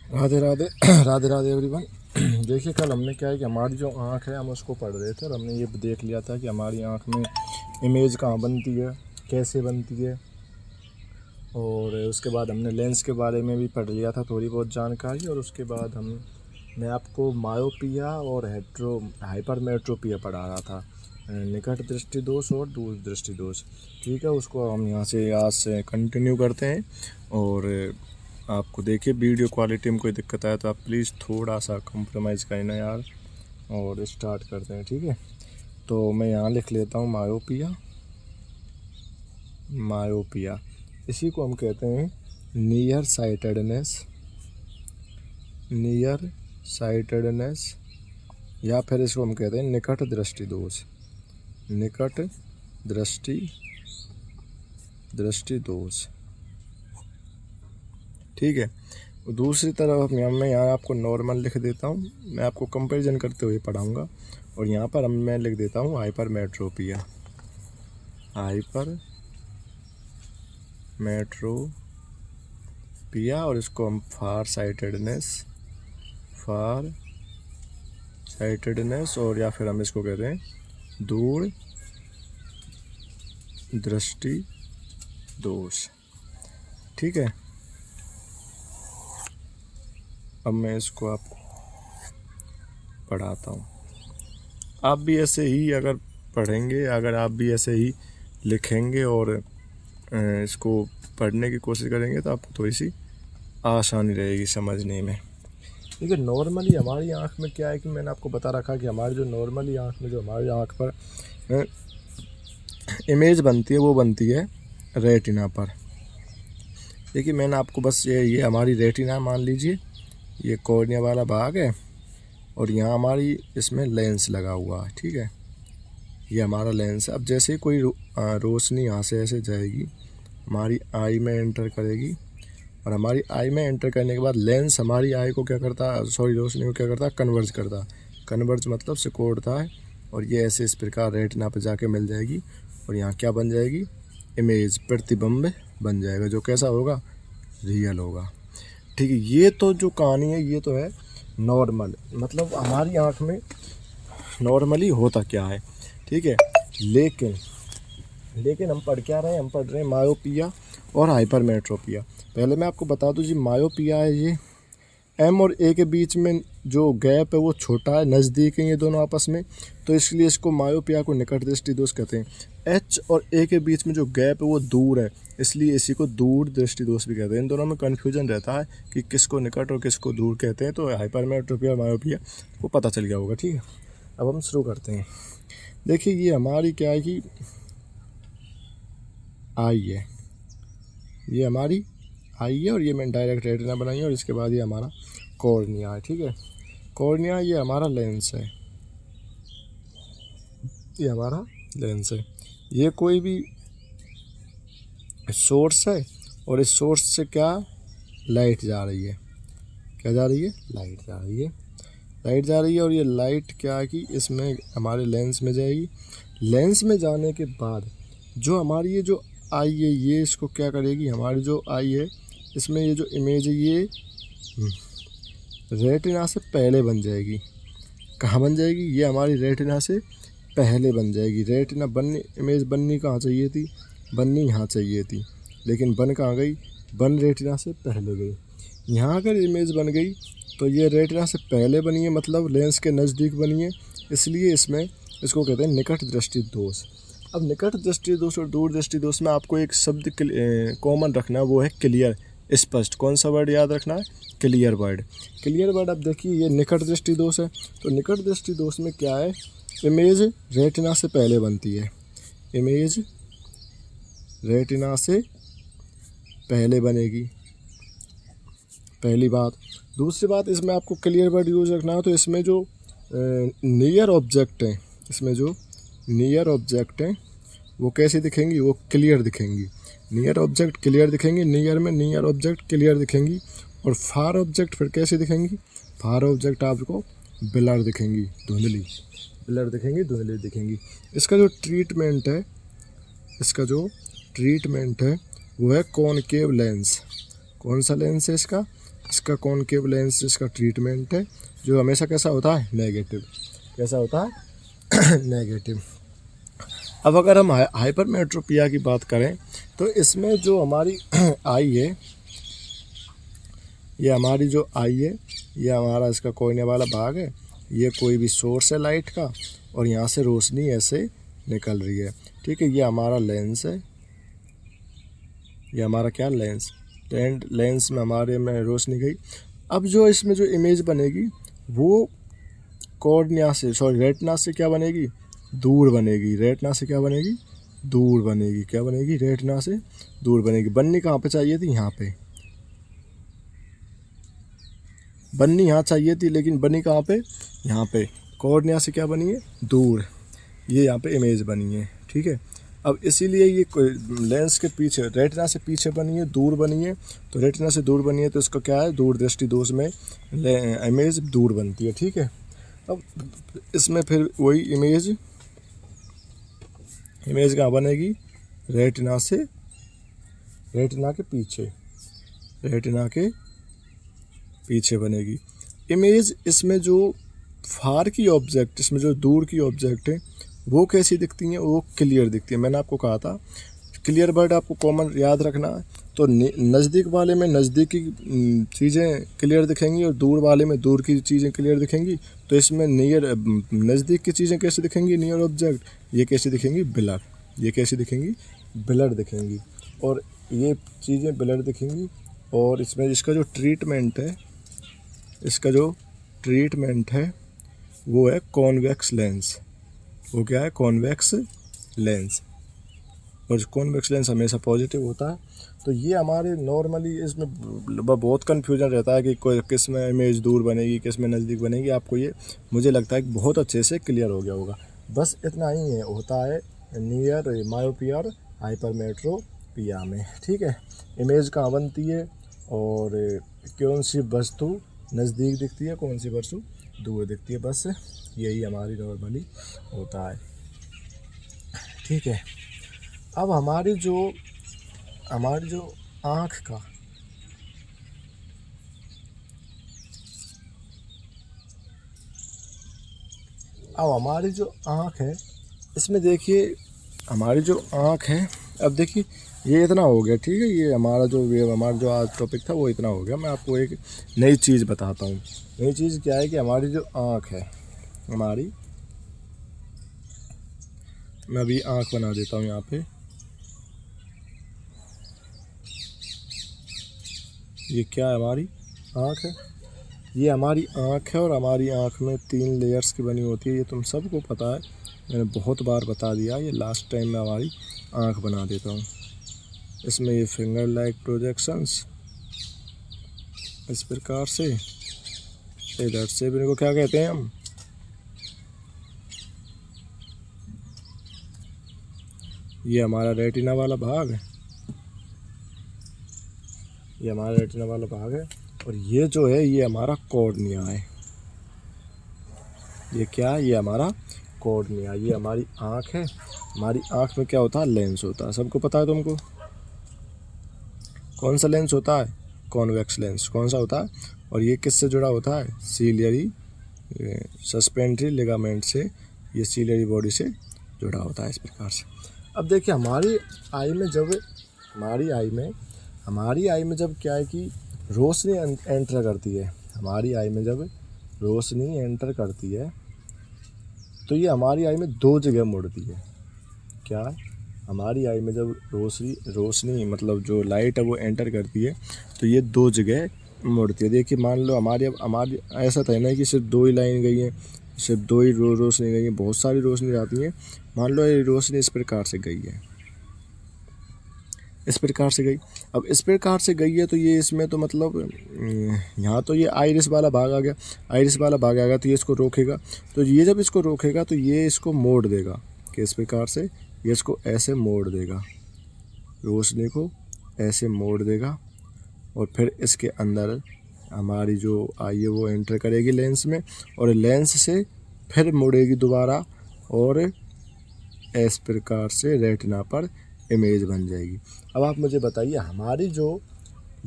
Radhe Radhe Radhe Radhe everyone. देखिए कल हमने क्या है कि हमारी जो आँख है हम उसको पढ़ रहे थे और हमने ये देख लिया था कि हमारी आँख में इमेज कहाँ बनती है, कैसे बनती है, और उसके बाद हमने लेंस के बारे में भी पढ़ लिया था थोड़ी बहुत जानकारी। और उसके बाद मैं आपको मायोपिया और हाइपरमेट्रोपिया पढ़ा रहा था, निकट दृष्टि दोष और दूर दृष्टि दोष। ठीक है, उसको हम यहाँ से आज से कंटिन्यू करते हैं। और आपको देखिए वीडियो क्वालिटी में कोई दिक्कत आए तो आप प्लीज़ थोड़ा सा कंप्रोमाइज़ करना यार, और स्टार्ट करते हैं। ठीक है, तो मैं यहाँ लिख लेता हूँ मायोपिया। मायोपिया इसी को हम कहते हैं नियर साइटेडनेस, नियर साइटेडनेस, या फिर इसको हम कहते हैं निकट दृष्टि दोष, निकट दृष्टि दोष। ठीक है, दूसरी तरफ मैं यहाँ आपको नॉर्मल लिख देता हूँ, मैं आपको कंपैरिजन करते हुए पढ़ाऊँगा। और यहाँ पर मैं लिख देता हूँ हाइपरमेट्रोपिया, हाइपरमेट्रोपिया, और इसको हम फार साइटेडनेस, और या फिर हम इसको कहते हैं दूर दृष्टि दोष। ठीक है, अब मैं इसको आपको पढ़ाता हूँ। आप भी ऐसे ही अगर पढ़ेंगे, अगर आप भी ऐसे ही लिखेंगे और इसको पढ़ने की कोशिश करेंगे तो आपको थोड़ी सी आसानी रहेगी समझने में। ठीक है, नॉर्मली हमारी आँख में क्या है कि मैंने आपको बता रखा कि हमारी जो नॉर्मली आँख में जो हमारी आँख पर इमेज बनती है वो बनती है रेटिना पर। देखिए मैंने आपको बस ये हमारी रेटिना मान लीजिए, ये कॉर्निया वाला भाग है, और यहाँ हमारी इसमें लेंस लगा हुआ है। ठीक है, ये हमारा लेंस है। अब जैसे ही कोई रोशनी यहाँ से ऐसे जाएगी, हमारी आई में एंटर करेगी, और हमारी आई में एंटर करने के बाद लेंस हमारी आई को क्या करता है, रोशनी को क्या करता है, कन्वर्ज करता है। कन्वर्ज मतलब सिकोड़ता है, और ये ऐसे इस प्रकार रेटिना पर जाके मिल जाएगी, और यहाँ क्या बन जाएगी, इमेज, प्रतिबिंब बन जाएगा, जो कैसा होगा, रियल होगा। ठीक है, ये तो जो कहानी है ये तो है नॉर्मल, मतलब हमारी आँख में नॉर्मली होता क्या है। ठीक है, लेकिन हम पढ़ क्या रहे हैं, हम पढ़ रहे हैं मायोपिया और हाइपरमेट्रोपिया। पहले मैं आपको बता दूं जी, मायोपिया है ये एम और ए के बीच में जो गैप है वो छोटा है, नज़दीक है ये दोनों आपस में, तो इसलिए इसको मायोपिया को निकट दृष्टि दोष कहते हैं। एच और ए के बीच में जो गैप है वो दूर है, इसलिए इसी को दूर दृष्टि दोष भी कहते हैं। इन दोनों में कन्फ्यूजन रहता है कि किसको निकट और किसको दूर कहते हैं, तो हाइपरमेट्रोपिया और मायोपिया को पता चल गया होगा। ठीक है, अब हम शुरू करते हैं। देखिए ये हमारी क्या है कि आई है, ये हमारी आई है, और ये मैंने डायरेक्ट रेटिना बनाई है, और इसके बाद ये हमारा कॉर्निया है। ठीक है, कॉर्निया ये हमारा लेंस है, ये हमारा लेंस है। ये कोई भी सोर्स है, और इस सोर्स से क्या लाइट जा रही है, क्या जा रही है, लाइट जा रही है, लाइट जा रही है। और ये लाइट क्या है कि इसमें हमारे लेंस में जाएगी। लेंस में जाने के बाद जो हमारी ये जो आई है, ये इसको क्या करेगी, हमारी जो आई है इसमें ये जो इमेज है ये रेटिना से पहले बन जाएगी। कहाँ बन जाएगी, ये हमारी रेटिना से पहले बन जाएगी। रेटिना बननी, इमेज बननी कहाँ चाहिए थी, बननी यहाँ चाहिए थी, लेकिन बन कहाँ गई, बन रेटिना से पहले गई। यहाँ अगर इमेज बन गई तो ये रेटिना से पहले बनी है, मतलब लेंस के नज़दीक बनी है, इसलिए इसको कहते हैं निकट दृष्टि दोष। अब निकट दृष्टि दोष और दूर दृष्टि दोष में आपको एक शब्द कॉमन रखना है, वो है क्लियर, स्पष्ट। कौन सा वर्ड याद रखना है, क्लियर वर्ड। Clear word. अब देखिए ये निकट दृष्टि दोष है, तो निकट दृष्टि दोष में क्या है, इमेज रेटिना से पहले बनती है, इमेज रेटिना से पहले बनेगी, पहली बात। दूसरी बात, इसमें आपको क्लियर वर्ड यूज रखना है, तो इसमें जो नियर ऑब्जेक्ट हैं, इसमें जो नियर ऑब्जेक्ट हैं वो कैसे दिखेंगी, वो क्लियर दिखेंगी। नियर ऑब्जेक्ट क्लियर दिखेंगी, नियर में नियर ऑब्जेक्ट क्लियर दिखेंगी। और फार ऑब्जेक्ट फिर कैसे दिखेंगी, फार ऑब्जेक्ट आपको ब्लर दिखेंगी, धुंधली, ब्लर दिखेंगी, धुंधली दिखेंगी। इसका जो ट्रीटमेंट है वो है कॉनकेव लेंस। कौन सा लेंस है इसका, इसका कॉनकेव लेंस इसका ट्रीटमेंट है जो हमेशा कैसा होता है, नेगेटिव। कैसा होता है नेगेटिव। अब अगर हम हाइपरमेट्रोपिया की बात करें तो इसमें जो हमारी आई है, ये हमारी जो आई है, ये हमारा इसका कोयने वाला भाग है, ये कोई भी सोर्स है लाइट का और यहाँ से रोशनी ऐसे निकल रही है, ठीक है। ये हमारा लेंस है, ये हमारा क्या लेंस, लेंस में हमारे में रोशनी गई। अब जो इसमें जो इमेज बनेगी वो कॉर्निया से रेटिना से क्या बनेगी, दूर बनेगी। रेटिना से क्या बनेगी, दूर बनेगी। क्या बनेगी, रेटिना से दूर बनेगी। बननी कहाँ पे चाहिए थी, यहाँ पे बननी यहाँ चाहिए थी, लेकिन बनी कहाँ पे, यहाँ पे। कॉर्निया से क्या बनी है, दूर। ये यहाँ पे इमेज बनी है, ठीक है। अब इसीलिए ये लेंस के पीछे, रेटिना से पीछे बनी है, दूर बनी है। तो रेटिना से दूर बनी है तो इसका क्या है, दूरदृष्टि दोष में इमेज दूर बनती है, ठीक है। अब इसमें फिर वही इमेज कहाँ बनेगी, रेटिना से, रेटिना के पीछे, रेटिना के पीछे बनेगी इमेज। इसमें जो फार की ऑब्जेक्ट, इसमें जो दूर की ऑब्जेक्ट है वो कैसी दिखती हैं, वो क्लियर दिखती है। मैंने आपको कहा था क्लियर वर्ड आपको कॉमन याद रखना है। तो नज़दीक वाले में नज़दीक की चीज़ें क्लियर दिखेंगी और दूर वाले में दूर की चीज़ें क्लियर दिखेंगी। तो इसमें नियर, नज़दीक की चीज़ें कैसे दिखेंगी, नियर ऑब्जेक्ट, ये कैसे दिखेंगी, ब्लर। ये कैसी दिखेंगी, ब्लर दिखेंगी। और ये चीज़ें ब्लर दिखेंगी। और इसमें इसका जो ट्रीटमेंट है, इसका जो ट्रीटमेंट है वो है कॉन्वेक्स लेंस। वो क्या है, कॉन्वेक्स लेंस। और कॉन्वेक्स लेंस हमेशा पॉजिटिव होता है। तो ये हमारे नॉर्मली इसमें बहुत कन्फ्यूजन रहता है कि कोई किस में इमेज दूर बनेगी, किस में नज़दीक बनेगी। आपको ये मुझे लगता है कि बहुत अच्छे से क्लियर हो गया होगा। बस इतना ही है, होता है नियर मायोपिया और हाइपरमेट्रोपिया में, ठीक है। इमेज कहाँ बनती है और कौन सी वस्तु नज़दीक दिखती है, कौन सी वस्तु दूर दिखती है, बस यही हमारी नॉर्मली होता है, ठीक है। अब हमारी जो आँख का, अब हमारी जो आँख है, इसमें देखिए हमारी जो आँख है, अब देखिए ये इतना हो गया, ठीक है। ये हमारा जो आज टॉपिक था वो इतना हो गया। मैं आपको एक नई चीज़ बताता हूँ। नई चीज़ क्या है कि हमारी जो आँख है, हमारी, मैं अभी आँख बना देता हूँ यहाँ पे। ये क्या है, हमारी आँख है। ये हमारी आँख है और हमारी आँख में 3 लेयर्स की बनी होती है। ये तुम सबको पता है, मैंने बहुत बार बता दिया। ये लास्ट टाइम मैं हमारी आँख बना देता हूँ। इसमें ये फिंगर लाइक प्रोजेक्शंस इस प्रकार से, इधर से भी इनको क्या कहते हैं हम, ये हमारा रेटिना वाला भाग है, ये हमारा रेटिना वाला भाग है। और ये जो है ये हमारा कॉर्निया है। ये क्या है, ये हमारा कॉर्निया। ये हमारी आँख है। हमारी आँख में क्या होता है, लेंस होता है। सबको पता है तुमको कौन सा लेंस होता है, कॉन्वेक्स लेंस। कौन सा होता है, और ये किससे जुड़ा होता है, सीलियरी सस्पेंडरी लिगामेंट से, ये सीलियरी बॉडी से जुड़ा होता है इस प्रकार से। अब देखिए हमारी आई में जब क्या है कि रोशनी एंटर करती है, हमारी आई में जब रोशनी एंटर करती है तो ये हमारी आई में 2 जगह मुड़ती है। क्या, हमारी आई में जब रोशनी मतलब जो लाइट है वो एंटर करती है तो ये 2 जगह मुड़ती है। देखिए मान लो हमारी ऐसा था ना कि सिर्फ 2 ही लाइन गई हैं, सिर्फ 2 ही रोशनी गई है, बहुत सारी रोशनी जाती है। मान लो ये रोशनी इस प्रकार से गई है, इस प्रकार से गई। अब इस प्रकार से गई है तो ये इसमें तो मतलब यहाँ तो ये आइरिस वाला भाग आ गया, आइरिस वाला भाग आ गया तो ये इसको रोकेगा। तो ये जब इसको रोकेगा तो ये इसको मोड़ देगा कि इस प्रकार से ये इसको ऐसे मोड़ देगा, रोशनी को ऐसे मोड़ देगा। और फिर इसके अंदर हमारी जो आई है वो एंटर करेगी लेंस में, और लेंस से फिर मुड़ेगी दोबारा और इस प्रकार से रेटिना पर इमेज बन जाएगी। अब आप मुझे बताइए हमारी जो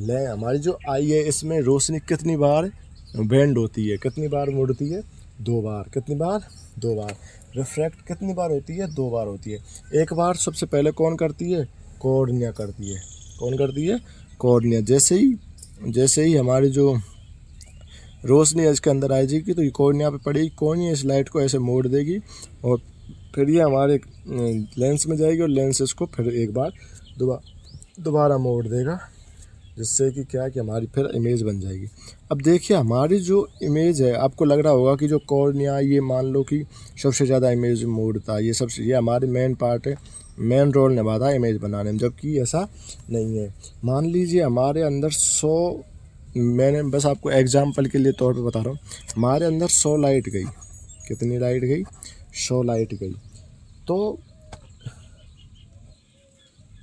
ले हमारी जो आई है इसमें रोशनी कितनी बार बेंड होती है, कितनी बार मुड़ती है, 2 बार। कितनी बार? 2 बार। रिफ्रैक्ट कितनी बार होती है? 2 बार होती है। एक बार सबसे पहले कौन करती है? कॉर्निया करती है। कौन करती है? कॉर्निया। जैसे ही हमारी जो रोशनी इसके अंदर आ जाएगी तो ये कॉर्निया पे पड़ेगी, कॉर्निया इस लाइट को ऐसे मोड़ देगी और फिर ये हमारे लेंस में जाएगी और लेंस इसको फिर एक बार दोबारा मोड़ देगा, जिससे कि क्या है कि हमारी फिर इमेज बन जाएगी। अब देखिए हमारी जो इमेज है, आपको लग रहा होगा कि जो कॉर्निया ये मान लो कि सबसे ज़्यादा इमेज मोड़ता है, ये हमारे मेन पार्ट है, मेन रोल निभाता है इमेज बनाने में, जबकि ऐसा नहीं है। मान लीजिए हमारे अंदर 100, मैंने बस आपको एग्जाम्पल के लिए तौर पे बता रहा हूँ, हमारे अंदर 100 लाइट गई। कितनी लाइट गई? 100 लाइट गई। तो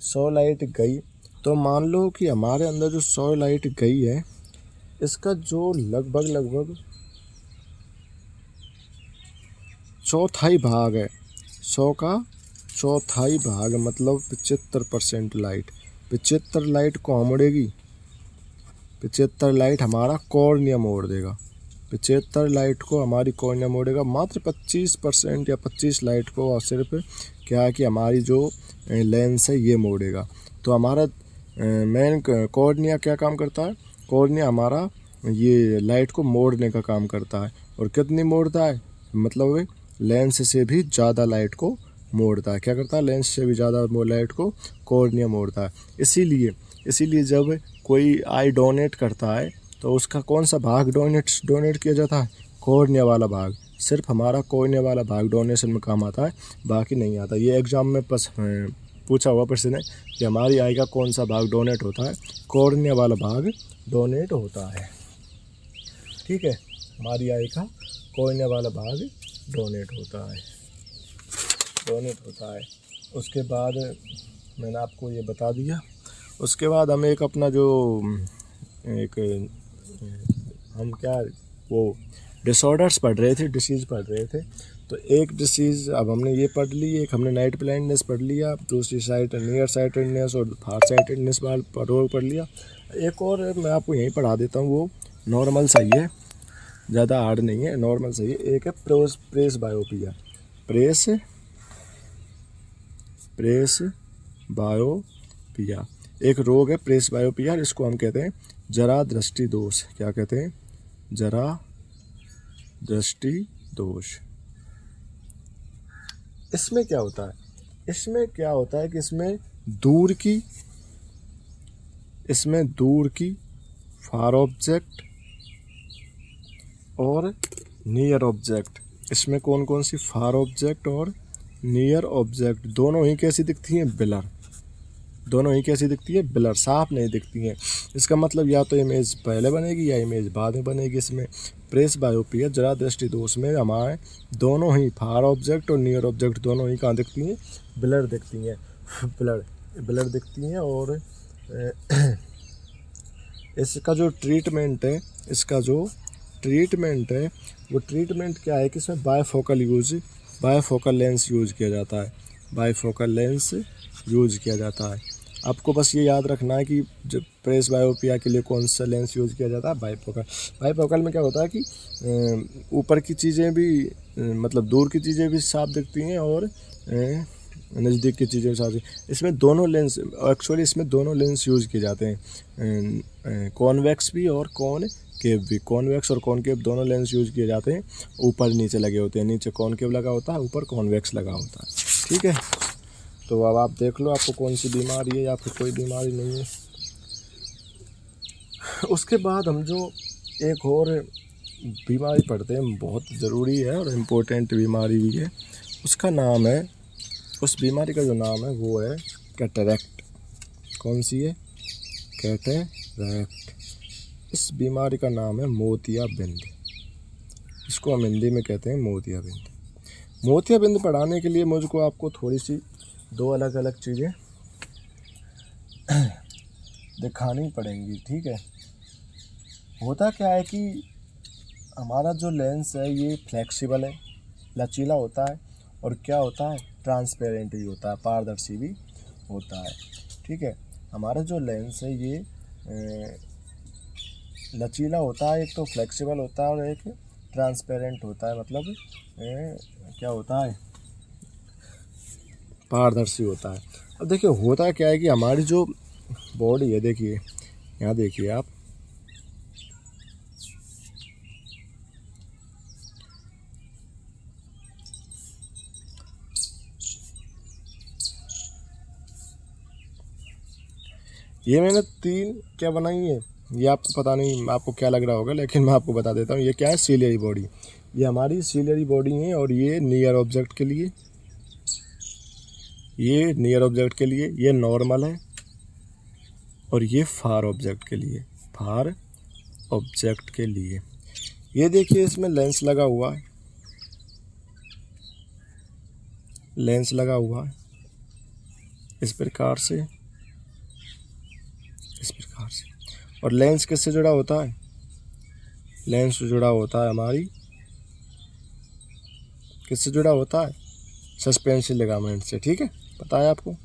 100 लाइट गई तो मान लो कि हमारे अंदर जो 100 लाइट गई है, इसका जो लगभग चौथाई भाग है, 100 का चौथाई भाग मतलब 75% लाइट, 75 लाइट को मोड़ेगी, 75 लाइट हमारा कॉर्निया मोड़ देगा। 75 लाइट को हमारी कॉर्निया मोड़ेगा। मात्र 25% या 25 लाइट को सिर्फ क्या है कि हमारी जो लेंस है ये मोड़ेगा। तो हमारा मेन कॉर्निया क्या काम करता है? कॉर्निया हमारा ये लाइट को मोड़ने का काम करता है। और कितनी मोड़ता है? मतलब लेंस से भी ज़्यादा लाइट को मोड़ता है। क्या करता है? लेंस से भी ज़्यादा लाइट को कॉर्निया मोड़ता है। इसीलिए जब कोई आई डोनेट करता है तो उसका कौन सा भाग डोनेट किया जाता है? कॉर्निया वाला भाग। सिर्फ हमारा कॉर्निया वाला भाग डोनेशन में काम आता है, बाकी नहीं आता। ये एग्जाम में पूछा हुआ प्रश्न है कि हमारी आई का कौन सा भाग डोनेट होता है? कॉर्निया वाला भाग डोनेट होता है। ठीक है, हमारी आई का कॉर्निया वाला भाग डोनेट होता है। उसके बाद मैंने आपको ये बता दिया। उसके बाद हम एक अपना जो हम क्या वो डिसऑर्डर्स पढ़ रहे थे, डिसीज़ पढ़ रहे थे। तो एक डिसीज़ अब हमने ये पढ़ ली, एक हमने नाइट ब्लाइंडनेस पढ़ लिया, दूसरी साइड नियर साइटेडनेस और फार साइटेडनेस पढ़ लिया। एक और मैं आपको यहीं पढ़ा देता हूँ, वो नॉर्मल सही है, ज़्यादा हार्ड नहीं है, नॉर्मल सही है। एक है प्रेस बायोपिया। प्रेस बायोपिया एक रोग है, प्रेस बायोपिया। इसको हम कहते हैं जरा दृष्टि दोष। क्या कहते हैं? जरा दृष्टि दोष। इसमें क्या होता है कि इसमें दूर की फार ऑब्जेक्ट और नियर ऑब्जेक्ट, इसमें कौन कौन सी फार ऑब्जेक्ट और नियर ऑब्जेक्ट दोनों ही कैसी दिखती हैं? ब्लर, साफ नहीं दिखती हैं। इसका मतलब या तो इमेज पहले बनेगी या इमेज बाद में बनेगी। इसमें प्रेस बायोपिया जरा दृष्टि दोष में हमारे दोनों ही फार ऑब्जेक्ट और नियर ऑब्जेक्ट दोनों ही कहाँ दिखती हैं? ब्लर दिखती हैं। ब्लर दिखती हैं। और इसका जो ट्रीटमेंट है वो ट्रीटमेंट क्या है कि इसमें बायफोकल लेंस यूज किया जाता है। आपको बस ये याद रखना है कि जब प्रेस बायोपिया के लिए कौन सा लेंस यूज किया जाता है? बायफोकल में क्या होता है कि यूपर की चीज़ें भी मतलब दूर की चीज़ें भी साफ दिखती हैं और नज़दीक की चीज़ें भी साफ। इसमें दोनों लेंस यूज किए जाते हैं, कॉन्वेक्स भी और कॉनकेव भी। कॉन्वेक्स और कॉनकेव दोनों लेंस यूज किए जाते हैं। ऊपर नीचे लगे होते हैं, नीचे कॉनकेव लगा होता है, ऊपर कॉन्वेक्स लगा होता है। ठीक है, तो अब आप देख लो आपको कौन सी बीमारी है या फिर कोई बीमारी नहीं है। उसके बाद हम जो एक और बीमारी पढ़ते हैं, बहुत ज़रूरी है और इम्पोर्टेंट बीमारी भी है। उस बीमारी का जो नाम है वो है कैटरैक्ट। कौन सी है? कैटरैक्ट। इस बीमारी का नाम है मोतियाबिंद। इसको हम हिंदी में कहते हैं मोतियाबिंद। मोतियाबिंद पढ़ाने के लिए मुझको आपको थोड़ी सी 2 अलग अलग चीज़ें दिखानी पड़ेंगी। ठीक है, होता क्या है कि हमारा जो लेंस है ये फ्लेक्सिबल है, लचीला होता है, और क्या होता है? ट्रांसपेरेंट भी होता है, पारदर्शी भी होता है। ठीक है, हमारा जो लेंस है ये लचीला होता है, एक तो फ्लेक्सिबल होता है और एक ट्रांसपेरेंट होता है, मतलब क्या होता है, पारदर्शी होता है। अब देखिए होता क्या है कि हमारी जो बॉडी है, देखिए यहाँ देखिए आप, ये मैंने 3 क्या बनाई है, ये आपको पता नहीं, आपको क्या लग रहा होगा, लेकिन मैं आपको बता देता हूँ। ये क्या है, सीलियरी बॉडी, ये हमारी सीलियरी बॉडी है, और ये नियर ऑब्जेक्ट के लिए, ये नियर ऑब्जेक्ट के लिए, ये नॉर्मल है, और ये फार ऑब्जेक्ट के लिए, फार ऑब्जेक्ट के लिए। ये देखिए इसमें लेंस लगा हुआ है, लेंस लगा हुआ है इस प्रकार से, इस प्रकार से। और लेंस किससे जुड़ा होता है, लेंस जुड़ा होता है हमारी, किससे जुड़ा होता है, सस्पेंशन लिगामेंट से। ठीक है, पता है आपको।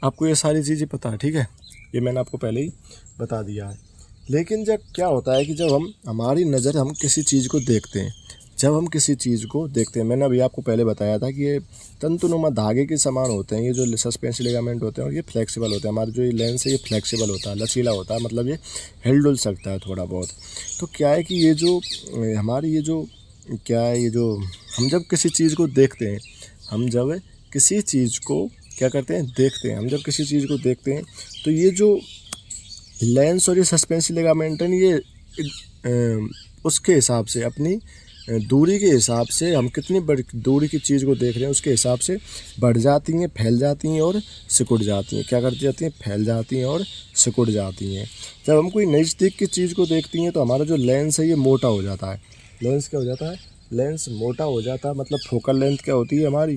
आपको ये सारी चीज़ें पता है, ठीक है, ये मैंने आपको पहले ही बता दिया है। लेकिन जब क्या होता है कि जब हमारी नज़र हम किसी चीज़ को देखते हैं, जब हम किसी चीज़ को देखते हैं, मैंने अभी आपको पहले बताया था कि ये तंतुनुमा धागे के समान होते हैं, ये जो सस्पेंशन लिगामेंट होते हैं, और ये फ्लेक्सिबल होते हैं। हमारा जो ये लेंस है ये फ्लेक्सिबल होता है, लचीला होता है, मतलब ये हिल डुल सकता है थोड़ा बहुत। तो क्या है कि ये जो हमारी ये जो क्या है, ये जो हम जब किसी चीज़ को देखते हैं, हम जब किसी चीज़ को क्या करते हैं, देखते हैं, हम जब किसी चीज़ को देखते हैं, तो ये जो लेंस और ये सस्पेंशन लिगामेंट है, ये उसके हिसाब से, अपनी दूरी के हिसाब से, हम कितनी बड़ी दूरी की चीज़ को देख रहे हैं उसके हिसाब से बढ़ जाती हैं, फैल जाती हैं और सिकुड़ जाती हैं। क्या करती जाती हैं, फैल जाती हैं और सिकुड़ जाती हैं। जब हम कोई नज़दीक की चीज़ को देखती हैं तो हमारा जो लेंस है ये मोटा हो जाता है। लेंस क्या हो जाता है, लेंस मोटा हो जाता है, मतलब फोकल लेंथ क्या होती है हमारी,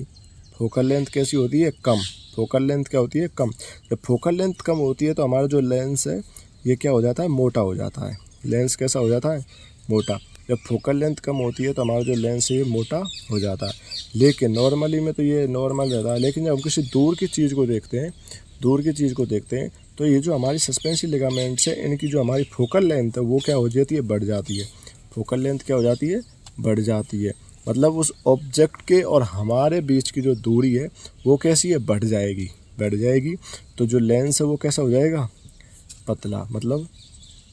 फोकल लेंथ कैसी होती है, कम। फोकल लेंथ क्या होती है, कम। जब फोकल लेंथ कम होती है तो हमारा जो लेंस है ये क्या हो जाता है, मोटा हो जाता है। लेंस कैसा हो जाता है, मोटा। जब फोकल लेंथ कम होती है तो हमारा जो लेंस है ये मोटा हो जाता है। लेकिन नॉर्मली में तो ये नॉर्मल रहता है, लेकिन जब हम किसी दूर की चीज़ को देखते हैं, दूर की चीज़ को देखते हैं, तो ये जो हमारी सस्पेंशन लिगामेंट्स है, इनकी जो हमारी फोकल लेंथ है वो क्या हो जाती है, बढ़ जाती है। फोकल लेंथ क्या हो जाती है, बढ़ जाती है। मतलब उस ऑब्जेक्ट के और हमारे बीच की जो दूरी है वो कैसी है, बढ़ जाएगी, बढ़ जाएगी। तो जो लेंस है वो कैसा हो जाएगा, पतला, मतलब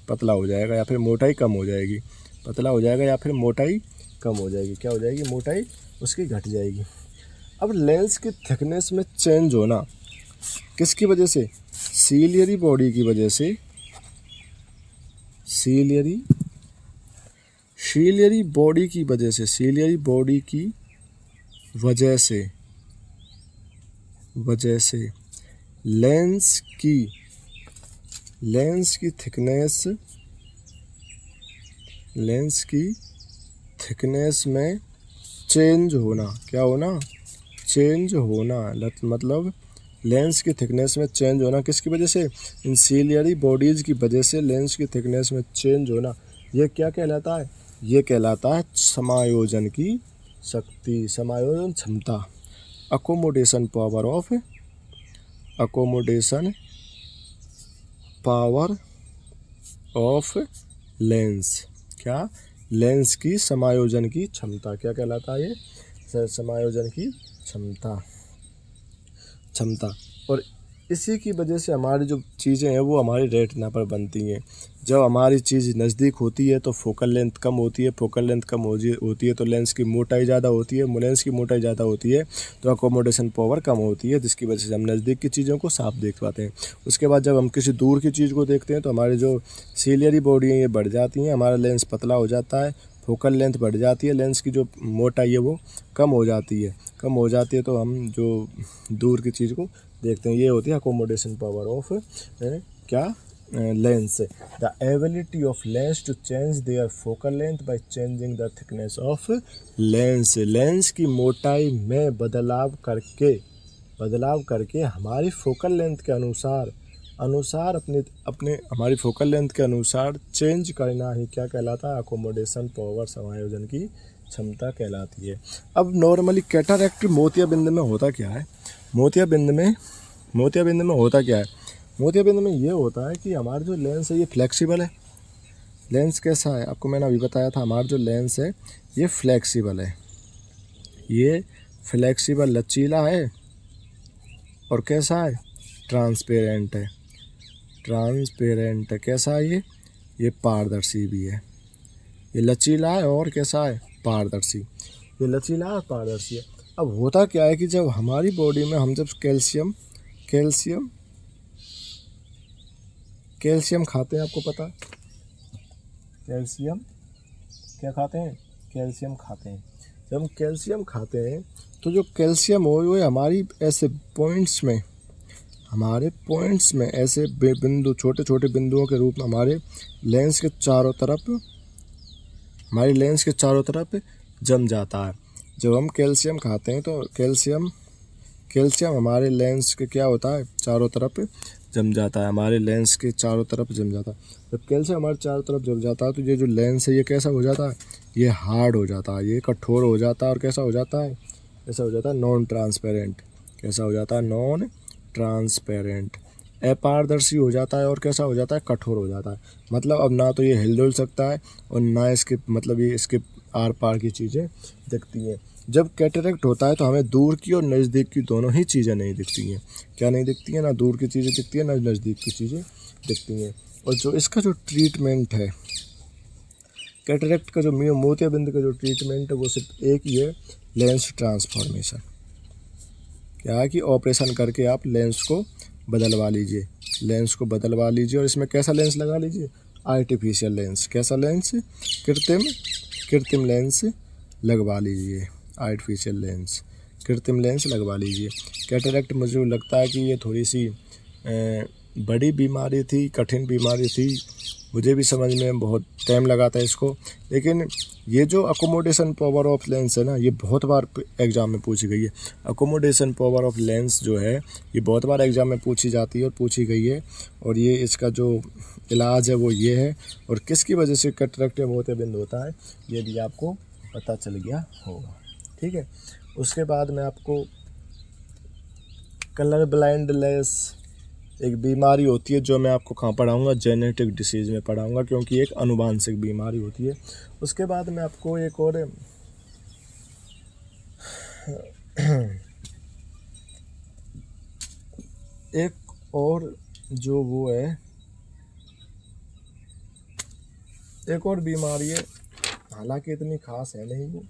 पतला हो जाएगा, या फिर मोटाई कम हो जाएगी। पतला हो जाएगा या फिर मोटाई कम हो जाएगी। क्या हो जाएगी, मोटाई उसकी घट जाएगी। अब लेंस की थिकनेस में चेंज होना किसकी वजह से, सीलियरी बॉडी की वजह से, सीलियरी बॉडी की वजह से, सीलियरी बॉडी की वजह से लेंस की थिकनेस में चेंज होना, क्या होना, चेंज होना, मतलब लेंस की थिकनेस में चेंज होना किसकी वजह से, इन सीलियरी बॉडीज़ की वजह से लेंस की थिकनेस में चेंज होना, ये क्या कहलाता है, ये कहलाता है समायोजन की शक्ति, समायोजन क्षमता, अकोमोडेशन पावर ऑफ लेंस। क्या, लेंस की समायोजन की क्षमता, क्या कहलाता है ये, समायोजन की क्षमता। और इसी की वजह से हमारी जो चीज़ें हैं वो हमारी रेटिना पर बनती हैं। जब हमारी चीज़ नज़दीक होती है तो फोकल लेंथ कम होती है, फोकल लेंथ कम होती है तो लेंस की मोटाई ज़्यादा होती है, लेंस की मोटाई ज़्यादा होती है तो अकोमोडेशन पावर कम होती है, जिसकी वजह से हम नज़दीक की चीज़ों को साफ देख पाते हैं। उसके बाद जब हम किसी दूर की चीज़ को देखते हैं तो हमारी जो सीलियरी बॉडी है ये बढ़ जाती हैं, हमारा लेंस पतला हो जाता है, फोकल लेंथ बढ़ जाती है, लेंस की जो मोटाई है वो कम हो जाती है, तो हम जो दूर की चीज़ को देखते हैं। ये होती है अकोमोडेशन पावर ऑफ क्या, lens. The ability of lens to change their focal length by changing the thickness of lens. Lens की मोटाई में बदलाव करके हमारी फोकल लेंथ के अनुसार अनुसार अपने अपने हमारी फोकल लेंथ के अनुसार चेंज करना ही क्या कहलाता है, अकोमोडेशन पावर, समायोजन की क्षमता कहलाती है। अब नॉर्मली कैटरैक्ट मोतियाबिंद में होता क्या है, मोतियाबिंद में होता क्या है, मोतियाबिंद में ये होता है कि हमारा जो लेंस है ये फ्लेक्सिबल है। लेंस कैसा है, आपको मैंने अभी बताया था, हमारा जो लेंस है ये फ्लेक्सिबल है, ये फ्लेक्सिबल लचीला है और कैसा है, ट्रांसपेरेंट है। ट्रांसपेरेंट कैसा है ये पारदर्शी भी है। ये लचीला है और कैसा है, पारदर्शी। ये लचीला और पारदर्शी है। अब होता क्या है कि जब हमारी बॉडी में हम जब कैल्शियम खाते हैं, आपको पता है कैल्शियम क्या खाते हैं, कैल्शियम खाते हैं। जब हम कैल्शियम खाते हैं तो जो कैल्शियम हो वो हमारी ऐसे पॉइंट्स में, हमारे पॉइंट्स में ऐसे बिंदु, छोटे छोटे बिंदुओं के रूप में हमारे लेंस के चारों तरफ जम जाता है। जब हम कैल्शियम खाते हैं तो कैल्शियम हमारे लेंस के क्या होता है, चारों तरफ जम जाता है, हमारे लेंस के चारों तरफ जम जाता है। जब कैल्शियम हमारे चारों तरफ जम जाता है तो ये जो लेंस है ये कैसा हो जाता है, ये हार्ड हो जाता है, ये कठोर हो जाता है और कैसा हो जाता है, ऐसा हो जाता है नॉन ट्रांसपेरेंट। कैसा हो जाता है, नॉन ट्रांसपेरेंट, अपारदर्शी हो जाता है और कैसा हो जाता है, कठोर हो जाता है। मतलब अब ना तो ये हिल डुल सकता है और ना इसके मतलब ये इसके आर पार की चीज़ें दिखती हैं। जब कैटरैक्ट होता है तो हमें दूर की और नज़दीक की दोनों ही चीज़ें नहीं दिखती हैं। क्या नहीं दिखती हैं, ना दूर की चीज़ें दिखती हैं ना नज़दीक की चीज़ें दिखती हैं। और जो इसका जो ट्रीटमेंट है, कैटरैक्ट का जो मोतियाबिंद का जो ट्रीटमेंट है वो सिर्फ एक ही है, लेंस ट्रांसफॉर्मेशन। क्या है कि ऑपरेशन करके आप लेंस को बदलवा लीजिए और इसमें कैसा लेंस लगा लीजिए, आर्टिफिशियल लेंस। कैसा लेंस, कृत्रिम लेंस लगवा लीजिए, कृत्रिम लेंस लगवा लीजिए। कैटरैक्ट मुझे लगता है कि ये थोड़ी सी बड़ी बीमारी थी, कठिन बीमारी थी, मुझे भी समझ में बहुत टाइम लगा था इसको। लेकिन ये जो अकोमोडेशन पावर ऑफ लेंस है ना, ये बहुत बार एग्ज़ाम में पूछी गई है। अकोमोडेशन पावर ऑफ लेंस जो है ये बहुत बार एग्ज़ाम में पूछी जाती है और पूछी गई है। और ये इसका जो इलाज है वो ये है, और किसकी वजह से कैटरैक्ट या मोतियाबिंद होता है ये भी आपको पता चल गया होगा। ठीक है, उसके बाद मैं आपको कलर ब्लाइंडनेस एक बीमारी होती है जो मैं आपको कहाँ पढ़ाऊँगा, जेनेटिक डिसीज़ में पढ़ाऊँगा, क्योंकि एक अनुवांशिक बीमारी होती है। उसके बाद मैं आपको एक और जो वो है, एक और बीमारी है, हालांकि इतनी खास है नहीं वो,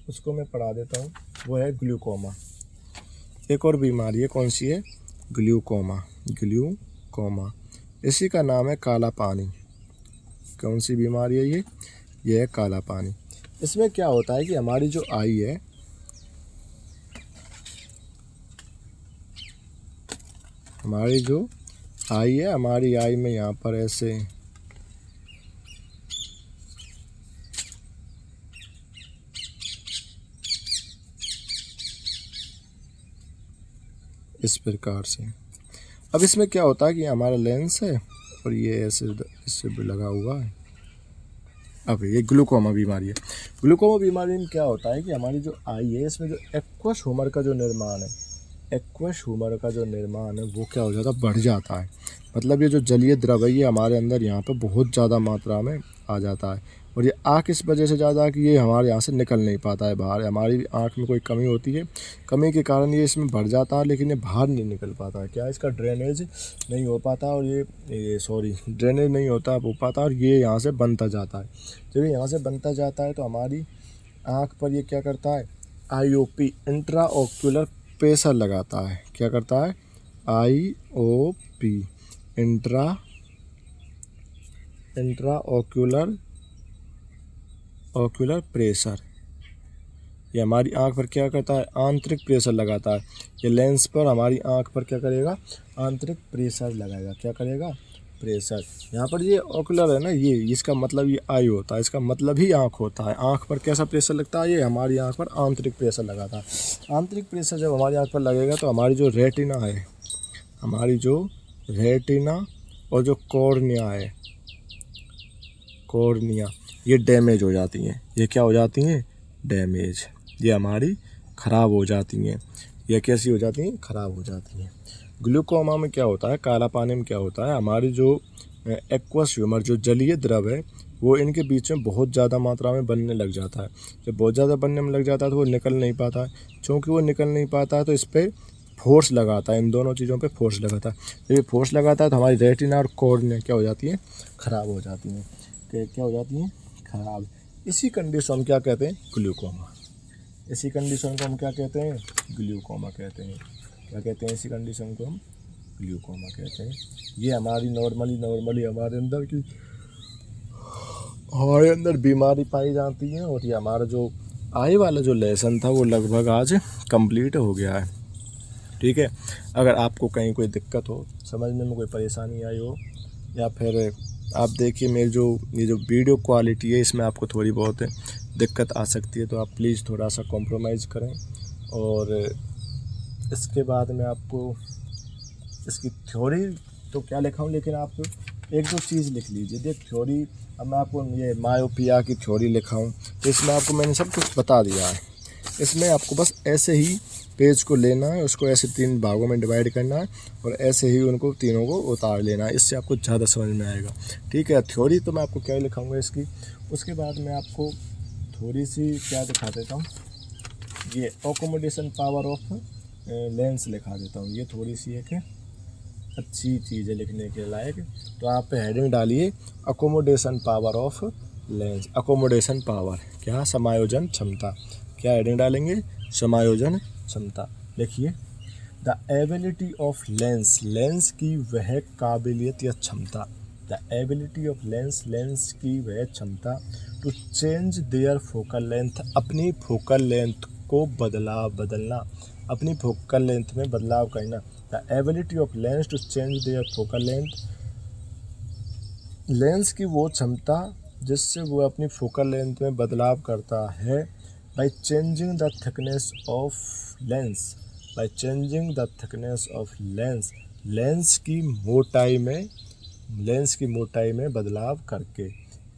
उसको मैं पढ़ा देता हूँ, वो है ग्लूकोमा। एक और बीमारी है, कौन सी है, ग्लूकोमा। इसी का नाम है काला पानी। कौन सी बीमारी है ये है काला पानी। इसमें क्या होता है कि हमारी जो आई है, हमारी आई में यहाँ पर ऐसे इस प्रकार से। अब इसमें क्या होता है कि हमारा लेंस है और ये ऐसे इससे भी लगा हुआ है। अब ये ग्लूकोमा बीमारी है। ग्लूकोमा बीमारी में क्या होता है कि हमारी जो आई है इसमें जो एक्वस ह्यूमर का जो निर्माण है वो क्या हो जाता है, बढ़ जाता है। मतलब ये जो जलीय द्रव है ये हमारे अंदर यहाँ पर बहुत ज़्यादा मात्रा में आ जाता है। और ये आँख इस वजह से ज़्यादा कि ये हमारे यहाँ से निकल नहीं पाता है बाहर। हमारी आँख में कोई कमी होती है, कमी के कारण ये इसमें बढ़ जाता है, लेकिन ये बाहर नहीं निकल पाता है। क्या इसका ड्रेनेज नहीं हो पाता, और ड्रेनेज नहीं हो पाता और ये यहाँ से बनता जाता है। जब ये यहाँ से बनता जाता है तो हमारी आँख पर ये क्या करता है, IOP इंट्रा ऑक्यूलर प्रेशर लगाता है। क्या करता है, IOP इंट्रा ऑक्यूलर प्रेशर। ये हमारी आँख पर क्या करता है, आंतरिक प्रेशर लगाता है। ये लेंस पर हमारी आँख पर क्या करेगा, आंतरिक प्रेशर लगाएगा। क्या करेगा, प्रेशर। यहाँ पर ये ऑक्यूलर है ना, ये इसका मतलब ये आई होता है, इसका मतलब ही आँख होता है। आँख पर कैसा प्रेशर लगता है, ये हमारी आँख पर आंतरिक प्रेशर लगाता है। आंतरिक प्रेशर जब हमारी आँख पर लगेगा तो हमारी जो रेटिना है, हमारी जो रेटिना और जो कॉर्निया है, कॉर्निया, ये डैमेज हो जाती हैं। ये क्या हो जाती हैं? डैमेज। ये हमारी ख़राब हो जाती हैं। ये कैसी हो जाती हैं? ख़राब हो जाती हैं। ग्लूकोमा में क्या होता है, काला पानी में क्या होता है, हमारी जो एक्वस ह्यूमर, जो जलीय द्रव है, वो इनके बीच में बहुत ज़्यादा मात्रा में बनने लग जाता है। जब बहुत ज़्यादा बनने में लग जाता है तो वो निकल नहीं पाता है। चूँकि वो निकल नहीं पाता है तो इस पर फोर्स लगाता है, इन दोनों चीज़ों पे फोर्स लगाता है। जब ये फोर्स लगाता है तो हमारी रेटिना और कॉर्निया क्या हो जाती है? ख़राब हो जाती हैं। क्या हो जाती हैं? ख़राब। इसी कंडीशन हम क्या कहते हैं? ग्लूकोमा। इसी कंडीशन को हम क्या कहते हैं? ग्लूकोमा कहते हैं। क्या कहते हैं? इसी कंडीशन को हम ग्लूकोमा कहते हैं। ये हमारी नॉर्मली हमारे अंदर बीमारी पाई जाती है। और ये हमारा जो आए वाला जो लेसन था वो लगभग आज कंप्लीट हो गया है। ठीक है, अगर आपको कहीं कोई दिक्कत हो, समझने में कोई परेशानी आई हो, या फिर आप देखिए मेरी ये जो वीडियो क्वालिटी है इसमें आपको थोड़ी बहुत दिक्कत आ सकती है, तो आप प्लीज़ थोड़ा सा कॉम्प्रोमाइज़ करें। और इसके बाद में आपको इसकी थ्योरी तो क्या लिखा हूँ, लेकिन आप एक दो चीज़ लिख लीजिए। देख थ्योरी, अब मैं आपको ये मायोपिया की थ्योरी लिखा हूँ, तो इसमें आपको मैंने सब कुछ बता दिया है। इसमें आपको बस ऐसे ही पेज को लेना है, उसको ऐसे 3 भागों में डिवाइड करना है और ऐसे ही उनको तीनों को उतार लेना है। इससे आपको ज़्यादा समझ में आएगा। ठीक है, थ्योरी तो मैं आपको क्या लिखाऊंगा इसकी। उसके बाद मैं आपको थोड़ी सी क्या दिखा देता हूँ, ये अकोमोडेशन पावर ऑफ लेंस लिखा देता हूँ। ये थोड़ी सी एक अच्छी चीज़ है लिखने के लायक। तो आप हेडिंग डालिए accommodation power of lens. Accommodation power क्या? समायोजन क्षमता। क्या हेडिंग डालेंगे? समायोजन क्षमता। लिखिए the ability of lens, lens की वह काबिलियत या क्षमता। The ability of lens, lens की वह क्षमता to change their focal length, अपनी फोकल लेंथ को बदलना, अपनी फोकल लेंथ में बदलाव करना। द ability of lens to change their focal लेंथ, लेंस की वो क्षमता जिससे वो अपनी फोकल लेंथ में बदलाव करता है। Bye changing the thickness of lens, bye changing the thickness of lens, lens की मोटाई में बदलाव करके,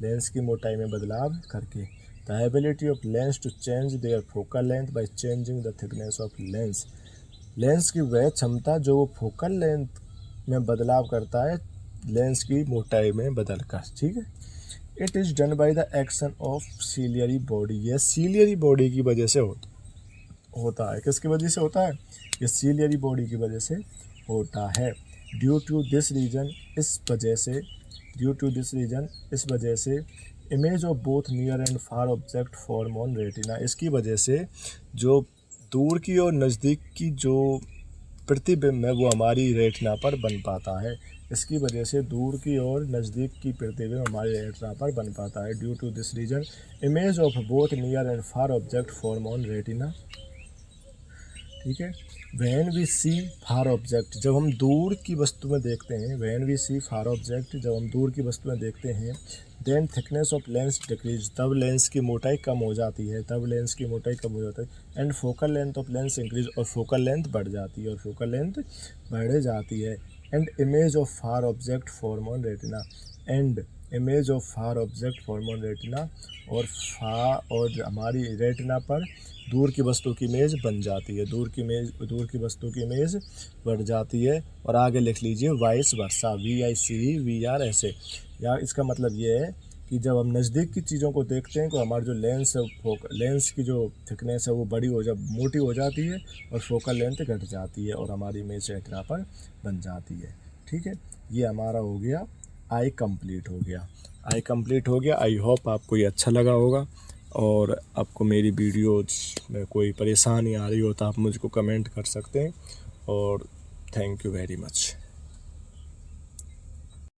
लेंस की मोटाई में बदलाव करके। The ability of lens to change their focal length by changing the thickness of lens, lens की वह क्षमता जो वो फोकल लेंथ में बदलाव करता है लेंस की मोटाई में बदलकर। ठीक है, it is done by the action of ciliary body, यह सीलियरी बॉडी की वजह से होता है। किसकी वजह से होता है? ये सीलियरी बॉडी की वजह से होता है। ड्यू टू दिस रीजन, इस वजह से image of both near and far object form on retina, इसकी वजह से जो दूर की और नज़दीक की जो प्रतिबिंब है वो हमारी रेटिना पर बन पाता है। इसकी वजह से दूर की और नज़दीक की प्रतिबिंब हमारी रेटिना पर बन पाता है। Due to this reason image of both near and far object form on retina. ठीक है, when we see far object, जब हम दूर की वस्तु में देखते हैं, when we see far object, जब हम दूर की वस्तु में देखते हैं, then thickness of lens decrease, तब लेंस की मोटाई कम हो जाती है, and focal length of lens increase, और फोकल लेंथ बढ़ जाती है, and image of far object form on retina, and image of far object form on retina, और हमारी रेटिना पर दूर की वस्तु की इमेज बन जाती है, दूर की वस्तु की इमेज बढ़ जाती है। और आगे लिख लीजिए वाइस वर्सा, VICE ऐसे। या इसका मतलब ये है कि जब हम नज़दीक की चीज़ों को देखते हैं तो हमारा जो लेंस की जो थिकनेस है वो मोटी हो जाती है और फोकल लेंथ घट जाती है और हमारी इमेज रेटिना पर बन जाती है। ठीक है, ये हमारा हो गया आई कंप्लीट हो गया। आई होप आपको ये अच्छा लगा होगा। और आपको मेरी वीडियोज़ में कोई परेशानी आ रही हो तो आप मुझको कमेंट कर सकते हैं। और थैंक यू वेरी मच।